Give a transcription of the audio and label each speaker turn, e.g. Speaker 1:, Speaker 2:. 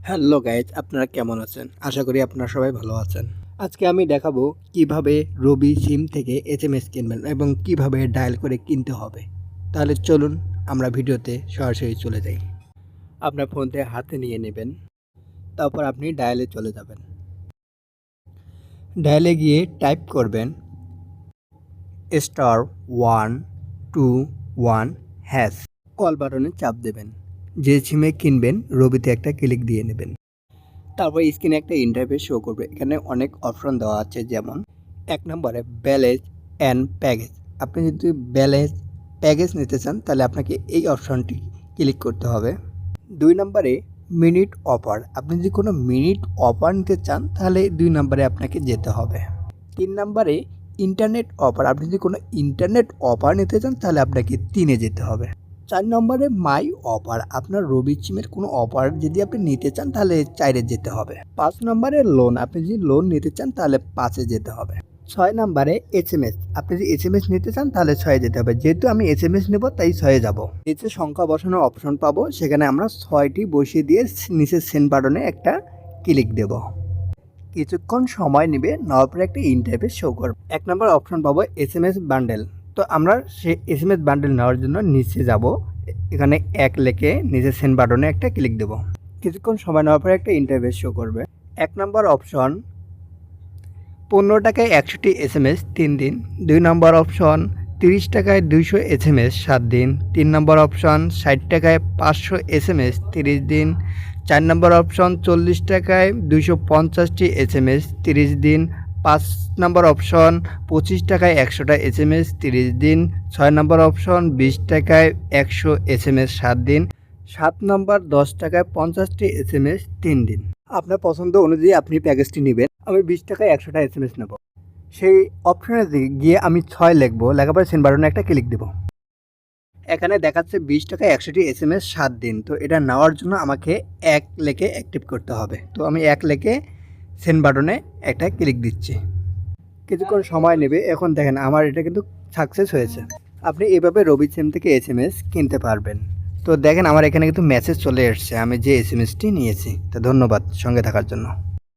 Speaker 1: Hello guys, আপনারা কেমন আছেন? আশা করি আপনারা সবাই ভালো আছেন। আজকে আমি দেখাবো কিভাবে রবি সিম থেকে এসএমএস কিনবেন এবং কিভাবে ডায়াল করে কিনতে হবে। তাহলে চলুন আমরা ভিডিওতে সরাসরি চলে যাই। আপনার ফোনতে হাতে নিয়ে নেবেন, তারপর আপনি ডায়ালে চলে যাবেন। ডায়ালে গিয়ে টাইপ করবেন *121#। কল বাটনে চাপ দেবেন। যে সিমে কিনবেন রবিতে একটা ক্লিক দিয়ে নেবেন। তারপর স্ক্রিনে একটা ইন্টারফেস শো করবে। এখানে অনেক অপশন দেওয়া আছে, যেমন 1 নম্বরে ব্যালেন্স অ্যান্ড প্যাকেজ। আপনি যদি ব্যালেন্স প্যাকেজ নিতে চান তাহলে আপনাকে এই অপশনটি ক্লিক করতে হবে। 2 নম্বরে মিনিট অফার। আপনি যদি কোনো মিনিট অফার নিতে চান তাহলে 2 নম্বরে আপনাকে যেতে হবে। 3 নম্বরে ইন্টারনেট অফার। আপনি যদি কোনো ইন্টারনেট অফার নিতে চান তাহলে আপনাকে 3-এ যেতে হবে। 4 নম্বরে মাই অফার। আপনার রবি সিমের কোনো অফার যদি আপনি নিতে চান তাহলে 4-এ যেতে হবে। 5 নম্বরে লোন। আপনি যদি লোন নিতে চান তাহলে 5-এ যেতে হবে। 6 নম্বরে এসএমএস। আপনি যদি এসএমএস নিতে চান তাহলে 6-এ যেতে হবে। যেহেতু আমি এসএমএস নেব তাই 6-এ যাব। নিচে সংখ্যা বসানোর অপশন পাবো, সেখানে আমরা 6টি বসিয়ে দিয়ে নিচের সেন্ড বাটনে একটা ক্লিক দেব। কিছুক্ষণ সময় নেবে, নেওয়ার পরে একটা ইন্টারফেস শো করবে। 1 নম্বর অপশন পাবো এসএমএস বান্ডেল। তো আমরা সেই এসএমএস বান্ডেল নেওয়ার জন্য নিচে যাব। এখানে 1 লিখে নিচে সেন্ড বাটনে একটা ক্লিক দেব। কিছুক্ষণ সময় নেওয়ার পরে একটা ইন্টারফেস শো করবে। 1 নম্বর অপশন 15 টাকায় 100টি এসএমএস 3 দিন। 2 নম্বর অপশন 30 টাকায় 200 এসএমএস 7 দিন। 3 নম্বর অপশন 60 টাকায় 500 এসএমএস 30 দিন। 4 নম্বর অপশন 40 টাকায় 250টি এসএমএস 30 দিন। 5 নম্বর অপশন 25 টাকায় 100টা এসএমএস 30 দিন। 6 নম্বর অপশন 20 টাকায় 100 এসএমএস 7 দিন। 7 নম্বর 10 টাকায় 50টি এসএমএস 3 দিন। আপনার পছন্দ অনুযায়ী আপনি প্যাকেজটি নেবেন। আমি 20 টাকায় 100টা এসএমএস নেব। সেই অপশনে গিয়ে আমি 6 লিখবো, লেখার পরে সেন্ড বাটনে একটা ক্লিক দেবো। এখানে দেখাচ্ছে 20 টাকায় 100টি এসএমএস 7 দিন। তো এটা নেওয়ার জন্য আমাকে 1 লিখে অ্যাক্টিভ করতে হবে। তো আমি 1 লিখে সেন্ড বাটনে একটা ক্লিক দিচ্ছি। কিছুক্ষণ সময় নেবে। এখন দেখেন আমার এটা কিন্তু সাকসেস হয়েছে। আপনি এভাবে রবি সিম থেকে এসএমএস কিনতে পারবেন। তো দেখেন আমার এখানে কিন্তু মেসেজ চলে এসেছে আমি যে এসএমএসটি নিয়েছি। তো ধন্যবাদ সঙ্গে থাকার জন্য।